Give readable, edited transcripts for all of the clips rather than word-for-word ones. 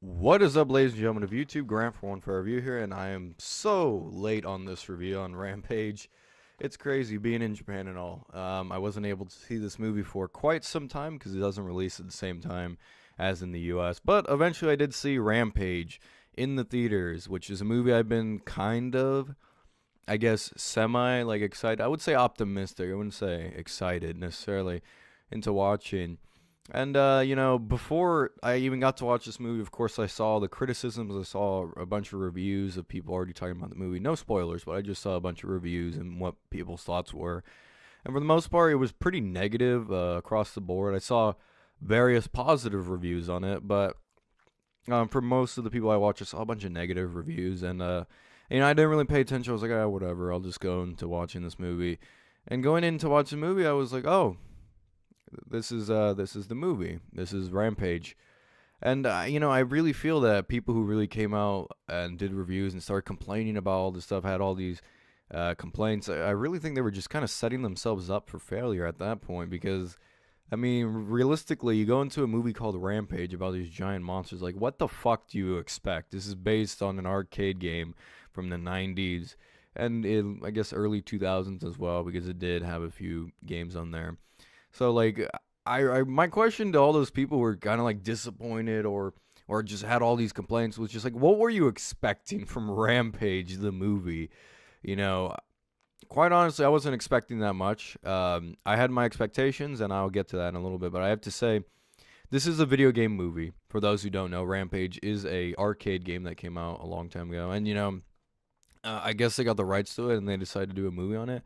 What is up, ladies and gentlemen of YouTube? Grant for One Fair Review here, and I am so late on this review on Rampage. It's crazy being in Japan and all. I wasn't able to see this movie for quite some time because it doesn't release at the same time as in the US. But eventually I did see Rampage in the theaters, which is a movie I've been kind of, I guess, semi like excited. I would say optimistic. I wouldn't say excited necessarily into watching. And before I even got to watch this movie, of course, I saw the criticisms. I saw a bunch of reviews of people already talking about the movie. No spoilers, but I just saw a bunch of reviews and what people's thoughts were. And for the most part, it was pretty negative across the board. I saw various positive reviews on it, but for most of the people I watched, I saw a bunch of negative reviews. And I didn't really pay attention. I was like, ah, whatever. I'll just go into watching this movie. And going in to watch the movie, I was like, oh, this is the movie. This is Rampage. And I really feel that people who really came out and did reviews and started complaining about all this stuff, had all these complaints. I really think they were just kind of setting themselves up for failure at that point because, I mean, realistically, you go into a movie called Rampage about these giant monsters. Like, what the fuck do you expect? This is based on an arcade game from the 90s and I guess early 2000s as well, because it did have a few games on there. So like my question to all those people who were kind of like disappointed or just had all these complaints was just like, what were you expecting from Rampage the movie? You know, quite honestly, I wasn't expecting that much. I had my expectations, and I'll get to that in a little bit. But I have to say, this is a video game movie. For those who don't know, Rampage is a arcade game that came out a long time ago, and I guess they got the rights to it, and they decided to do a movie on it.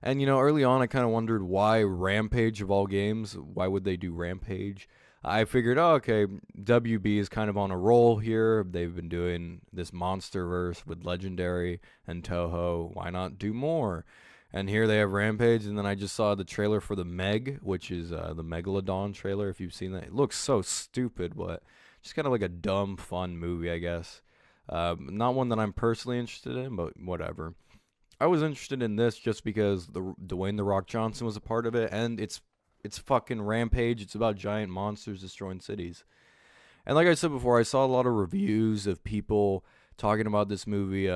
And early on, I kind of wondered why Rampage of all games. Why would they do Rampage? I figured, oh, okay, WB is kind of on a roll here. They've been doing this MonsterVerse with Legendary and Toho. Why not do more? And here they have Rampage, and then I just saw the trailer for the Meg, which is the Megalodon trailer. If you've seen that, it looks so stupid, but just kind of like a dumb, fun movie, I guess. Not one that I'm personally interested in, but whatever. I was interested in this just because Dwayne the Rock Johnson was a part of it, and it's fucking Rampage. It's about giant monsters destroying cities. And like I said before, I saw a lot of reviews of people talking about this movie,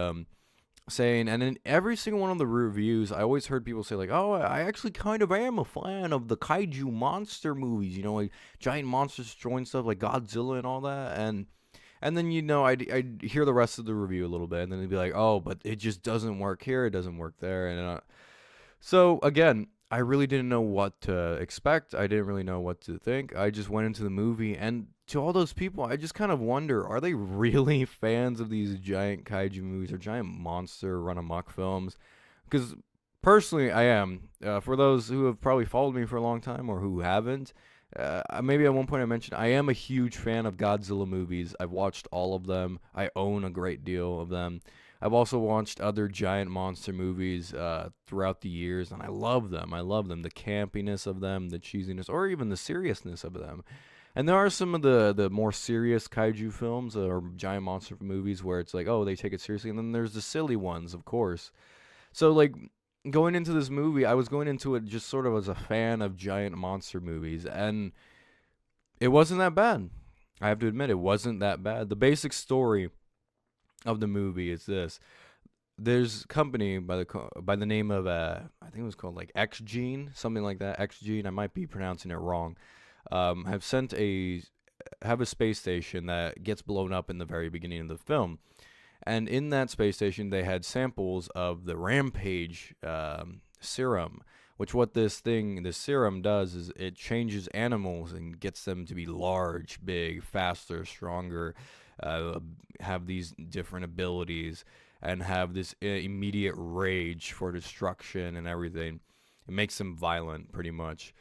saying, and in every single one of the reviews, I always heard people say like, "Oh, I actually kind of am a fan of the kaiju monster movies. Like giant monsters destroying stuff like Godzilla and all that." And then I'd hear the rest of the review a little bit, and then they'd be like, "Oh, but it just doesn't work here. It doesn't work there." And so again, I really didn't know what to expect. I didn't really know what to think. I just went into the movie, and to all those people, I just kind of wonder: are they really fans of these giant kaiju movies or giant monster run amok films? Because personally, I am. For those who have probably followed me for a long time or who haven't. Maybe at one point I mentioned I am a huge fan of Godzilla movies. I've watched all of them. I own a great deal of them. I've also watched other giant monster movies throughout the years, and I love them. I love them. The campiness of them, the cheesiness, or even the seriousness of them. And there are some of the more serious kaiju films or giant monster movies where it's like, oh, they take it seriously. And then there's the silly ones, of course. So, like, going into this movie, I was going into it just sort of as a fan of giant monster movies, and it wasn't that bad. I have to admit, it wasn't that bad. The basic story of the movie is this: there's a company by the name of I think it was called like X Gene, something like that. X Gene. I might be pronouncing it wrong. Have a space station that gets blown up in the very beginning of the film. And in that space station, they had samples of the Rampage serum, which what this serum does is it changes animals and gets them to be large, big, faster, stronger, have these different abilities, and have this immediate rage for destruction and everything. It makes them violent, pretty much.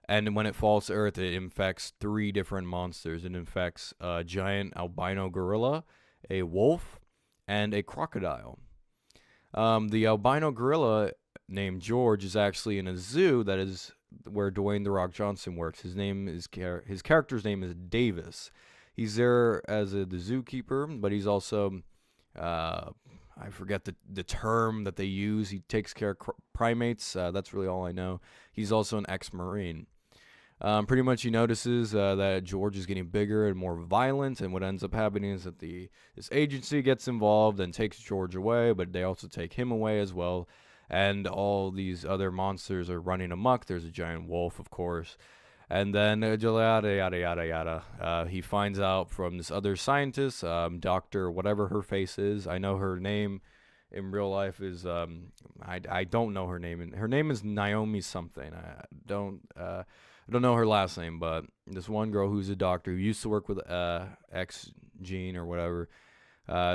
And when it falls to Earth, it infects 3 different monsters. It infects a giant albino gorilla, a wolf, and a crocodile. The albino gorilla named George is actually in a zoo that is where Dwayne the Rock Johnson works. His character's name is Davis. He's there as the zookeeper, but he's also I forget the term that they use. He takes care of primates. That's really all I know. He's also an ex-Marine. Pretty much he notices that George is getting bigger and more violent, and what ends up happening is that this agency gets involved and takes George away, but they also take him away as well. And all these other monsters are running amok. There's a giant wolf, of course. And then yada yada yada yada. He finds out from this other scientist, Doctor whatever her face is. I know her name in real life is I don't know her name. Her name is Naomi something. I don't know her last name, but this one girl who's a doctor who used to work with X Gene or whatever.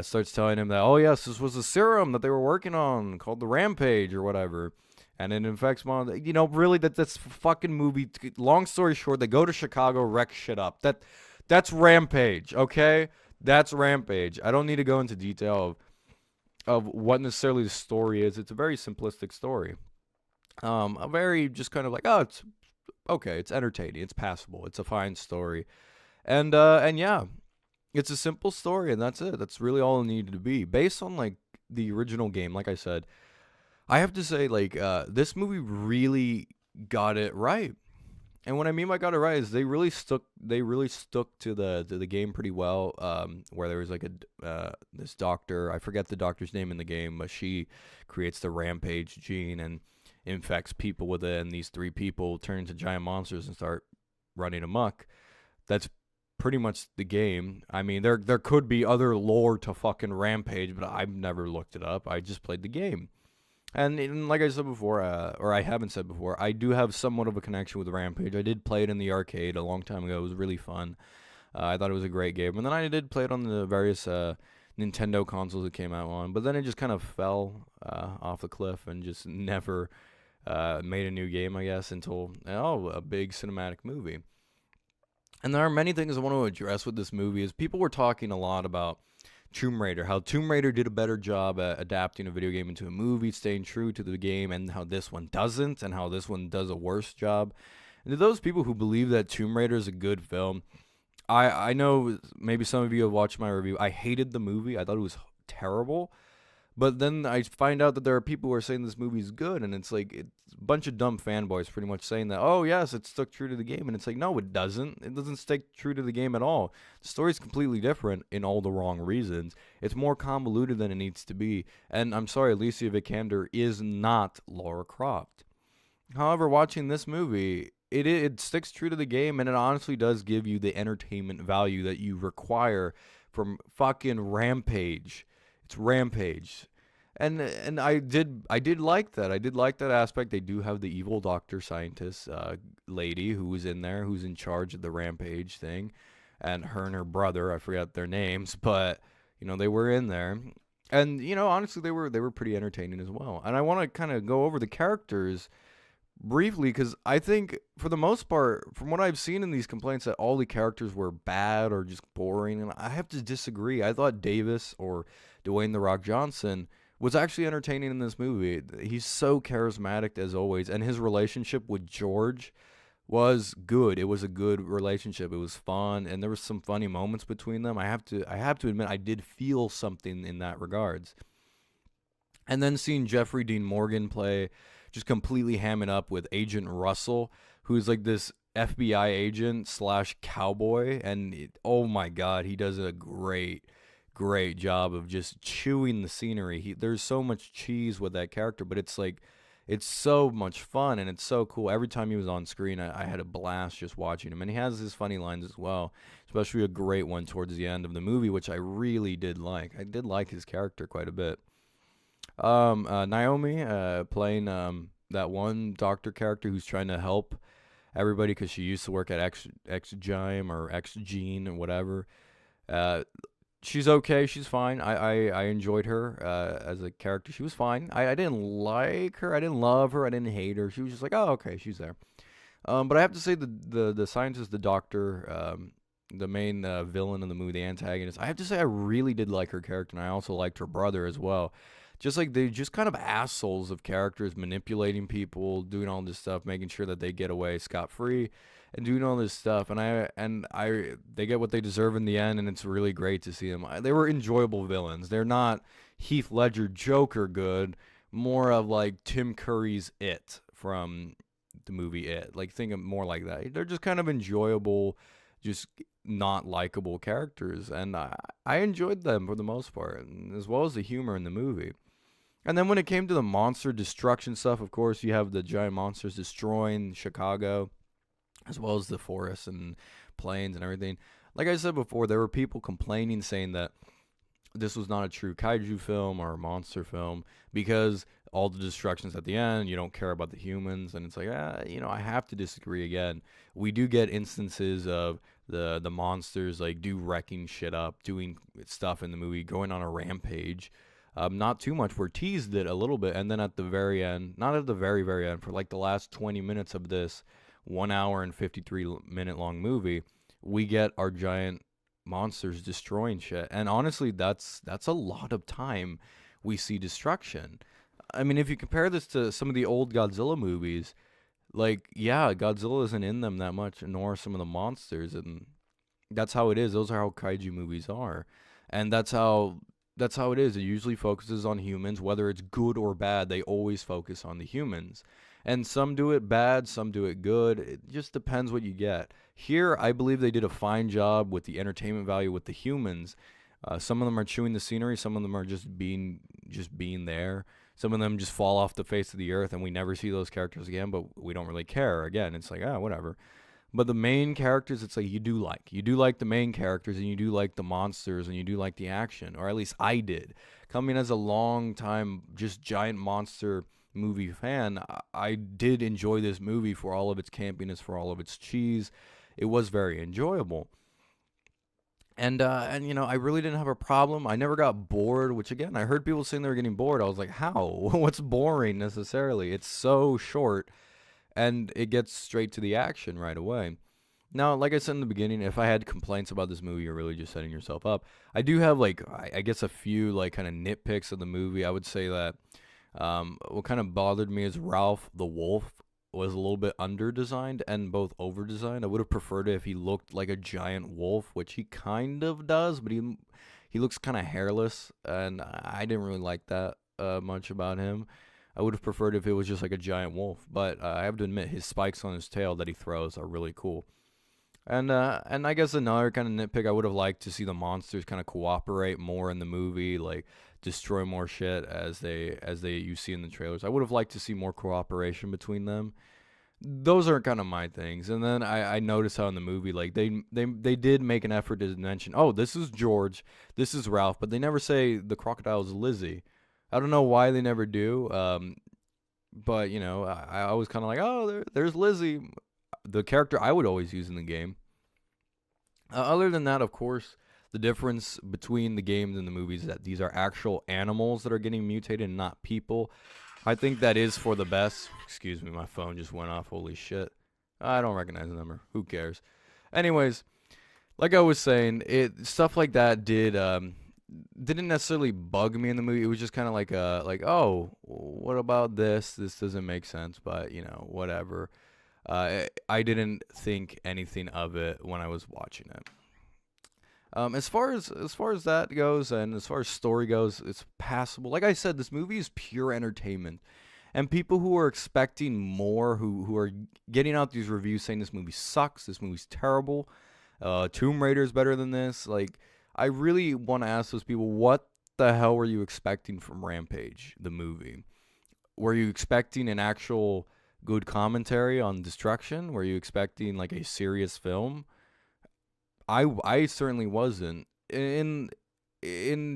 Starts telling him that, oh yes, this was a serum that they were working on called the Rampage or whatever, and it infects mom. You know, really, that's fucking movie. Long story short, they go to Chicago, wreck shit up. That's Rampage, okay? That's Rampage. I don't need to go into detail of what necessarily the story is. It's a very simplistic story. A very just kind of like, oh, it's okay, it's entertaining, it's passable, it's a fine story, and yeah. It's a simple story, and that's it. That's really all it needed to be. Based on, like, the original game, like I said, I have to say, like, this movie really got it right. And what I mean by got it right is they really stuck to the game pretty well, where there was, like, this doctor, I forget the doctor's name in the game, but she creates the Rampage gene and infects people with it, and these three people turn into giant monsters and start running amok. That's pretty much the game. I mean, there could be other lore to fucking Rampage, but I've never looked it up. I just played the game. And like I said before, or I haven't said before, I do have somewhat of a connection with Rampage. I did play it in the arcade a long time ago. It was really fun. I thought it was a great game. And then I did play it on the various Nintendo consoles it came out on. But then it just kind of fell off the cliff and just never made a new game, I guess, until, a big cinematic movie. And there are many things I want to address with this movie. Is people were talking a lot about Tomb Raider, how Tomb Raider did a better job at adapting a video game into a movie, staying true to the game, and how this one doesn't, and how this one does a worse job. And to those people who believe that Tomb Raider is a good film, I know maybe some of you have watched my review. I hated the movie. I thought it was terrible. But then I find out that there are people who are saying this movie is good, and it's like it's a bunch of dumb fanboys pretty much saying that, oh yes, it stuck true to the game, and it's like, no, it doesn't. It doesn't stick true to the game at all. The story's completely different in all the wrong reasons. It's more convoluted than it needs to be, and I'm sorry, Alicia Vikander is not Lara Croft. However, watching this movie, it sticks true to the game, and it honestly does give you the entertainment value that you require from fucking Rampage. It's Rampage. And I did like that. I did like that aspect. They do have the evil doctor scientist lady who was in there, who's in charge of the Rampage thing, and her and her brother, I forget their names, but they were in there. And honestly, they were pretty entertaining as well. And I want to kind of go over the characters briefly, because I think for the most part, from what I've seen in these complaints, that all the characters were bad or just boring, and I have to disagree. I thought Davis, or Dwayne "The Rock" Johnson, was actually entertaining in this movie. He's so charismatic as always, and his relationship with George was good. It was a good relationship. It was fun, and there was some funny moments between them. I have to admit, I did feel something in that regards. And then seeing Jeffrey Dean Morgan play, just completely ham it up with Agent Russell, who's like this FBI agent / cowboy, and oh my god, he does a great job of just chewing the scenery. There's so much cheese with that character, but it's like, it's so much fun, and it's so cool. Every time he was on screen, I had a blast just watching him, and he has his funny lines as well, especially a great one towards the end of the movie, which I really did like. I did like his character quite a bit. Naomi playing that one doctor character who's trying to help everybody because she used to work at X Gym or X Gene or whatever. She's okay. She's fine. I enjoyed her as a character. She was fine. I didn't like her. I didn't love her. I didn't hate her. She was just like, oh, okay, she's there. But I have to say the scientist, the doctor, the main villain in the movie, the antagonist, I have to say I really did like her character, and I also liked her brother as well. Just like they just kind of assholes of characters, manipulating people, doing all this stuff, making sure that they get away scot-free, and doing all this stuff, and they get what they deserve in the end, and it's really great to see them. They were enjoyable villains. They're not Heath Ledger Joker good, more of like Tim Curry's It from the movie It. Like, think of more like that. They're just kind of enjoyable, just not likable characters, and I enjoyed them for the most part, and as well as the humor in the movie. And then when it came to the monster destruction stuff, of course, you have the giant monsters destroying Chicago, as well as the forests and plains and everything. Like I said before, there were people complaining, saying that this was not a true kaiju film or a monster film because all the destructions at the end, you don't care about the humans, and it's like, I have to disagree again. We do get instances of the monsters like do wrecking shit up, doing stuff in the movie, going on a rampage. Not too much. We're teased it a little bit, and then at the very end, not at the very very end, for like the last 20 minutes of this 1 hour and 53-minute long movie, we get our giant monsters destroying shit. And honestly, that's a lot of time we see destruction. I mean, if you compare this to some of the old Godzilla movies, like, yeah, Godzilla isn't in them that much, nor some of the monsters, and that's how it is. Those are how kaiju movies are, and that's how it is. It usually focuses on humans, whether it's good or bad. They always focus on the humans, and some do it bad, some do it good. It just depends what you get. Here, I believe they did a fine job with the entertainment value with the humans. Some of them are chewing the scenery. Some of them are just being there. Some of them just fall off the face of the earth, and we never see those characters again. But we don't really care. Again, it's like, whatever. But the main characters, it's like you do like the main characters, and you do like the monsters, and you do like the action, or at least I did. Coming as a long time just giant monster movie fan, I did enjoy this movie for all of its campiness, for all of its cheese. It was very enjoyable. And I really didn't have a problem. I never got bored, which again, I heard people saying they were getting bored. I was like, how? What's boring necessarily? It's so short, and it gets straight to the action right away. Now, like I said in the beginning, if I had complaints about this movie, you're really just setting yourself up. I do have, like, I guess a few like kind of nitpicks of the movie. I would say that what kind of bothered me is Ralph the Wolf was a little bit under-designed and both over-designed. I would have preferred it if he looked like a giant wolf, which he kind of does, but he looks kind of hairless, and I didn't really like that much about him. I would have preferred if it was just like a giant wolf, but I have to admit his spikes on his tail that he throws are really cool. And I guess another kind of nitpick, I would have liked to see the monsters kind of cooperate more in the movie, like destroy more shit as they you see in the trailers. I would have liked to see more cooperation between them. Those are kind of my things. And then I noticed how in the movie, like they did make an effort to mention, oh, this is George, this is Ralph, but they never say the crocodile is Lizzie. I don't know why they never do. But I was kind of like, oh, there's Lizzie, the character I would always use in the game. Other than that, of course, the difference between the games and the movies is that these are actual animals that are getting mutated and not people. I think that is for the best. Excuse me, my phone just went off. Holy shit. I don't recognize the number. Who cares? Anyways, like I was saying, stuff like that didn't necessarily bug me in the movie. It was just kind of like, oh, what about this? This doesn't make sense, but whatever. I didn't think anything of it when I was watching it. As far as that goes, and as far as story goes, it's passable. Like I said, this movie is pure entertainment, and people who are expecting more, who are getting out these reviews saying this movie sucks, this movie's terrible, Tomb Raider is better than this. Like, I really want to ask those people, what the hell were you expecting from Rampage, the movie? Were you expecting an actual good commentary on destruction? Were you expecting like a serious film? I certainly wasn't. In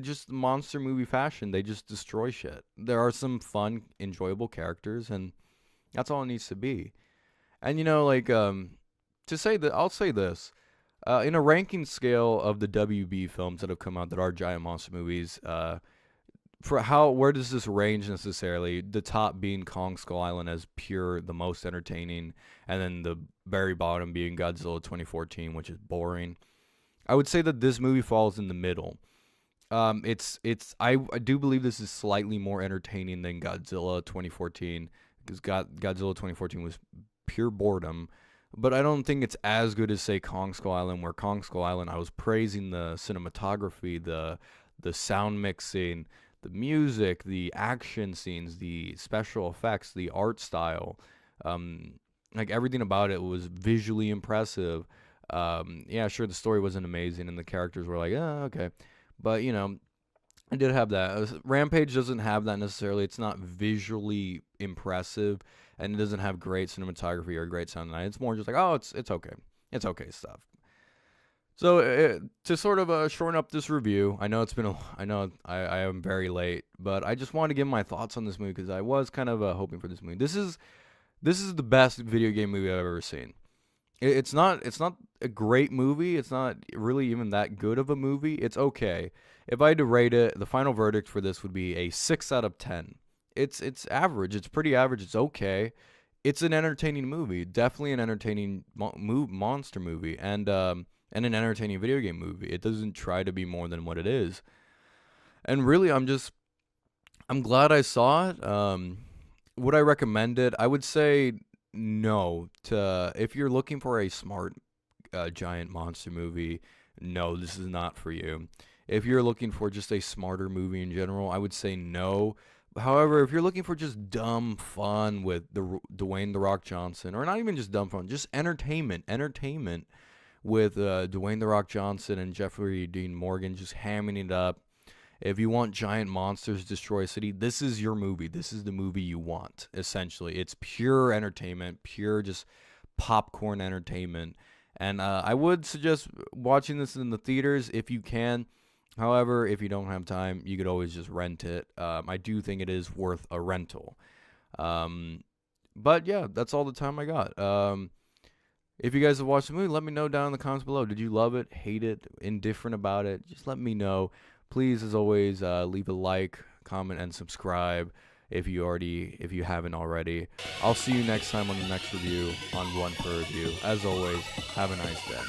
just monster movie fashion, they just destroy shit. There are some fun, enjoyable characters, and that's all it needs to be. And to say that, I'll say this. In a ranking scale of the WB films that have come out that are giant monster movies, where does this range necessarily? The top being Kong Skull Island as pure, the most entertaining, and then the very bottom being Godzilla 2014, which is boring. I would say that this movie falls in the middle. I do believe this is slightly more entertaining than Godzilla 2014, because Godzilla 2014 was pure boredom. But I don't think it's as good as, say, Kong Skull Island, where Kong Skull Island, I was praising the cinematography, the sound mixing, the music, the action scenes, the special effects, the art style. Like, everything about it was visually impressive. Yeah, sure, the story wasn't amazing and the characters were like, oh, okay. But, I did have that. Rampage doesn't have that necessarily. It's not visually impressive, and it doesn't have great cinematography or great sound design. It's more just like, oh, it's okay. It's okay stuff. So to sort of shorten up this review, I know I am very late, but I just wanted to give my thoughts on this movie because I was kind of hoping for this movie. This is the best video game movie I've ever seen. It's not a great movie. It's not really even that good of a movie. It's okay. If I had to rate it, the final verdict for this would be a 6 out of 10. It's average. It's pretty average. It's okay. It's an entertaining movie. Definitely an entertaining monster movie, and an entertaining video game movie. It doesn't try to be more than what it is. And really, I'm glad I saw it. Would I recommend it? I would say no. If you're looking for a smart giant monster movie, no, this is not for you. If you're looking for just a smarter movie in general, I would say no. However, if you're looking for just dumb fun with Dwayne The Rock Johnson, or not even just dumb fun, just entertainment with Dwayne The Rock Johnson and Jeffrey Dean Morgan just hamming it up. If you want giant monsters destroy a city, this is your movie. This is the movie you want, essentially. It's pure entertainment, pure just popcorn entertainment. And I would suggest watching this in the theaters if you can. However, if you don't have time, you could always just rent it. I do think it is worth a rental. But yeah, that's all the time I got. If you guys have watched the movie, let me know down in the comments below. Did you love it, hate it, indifferent about it? Just let me know. Please, as always, leave a like, comment, and subscribe if you haven't already. I'll see you next time on the next review on One Per Review. As always, have a nice day.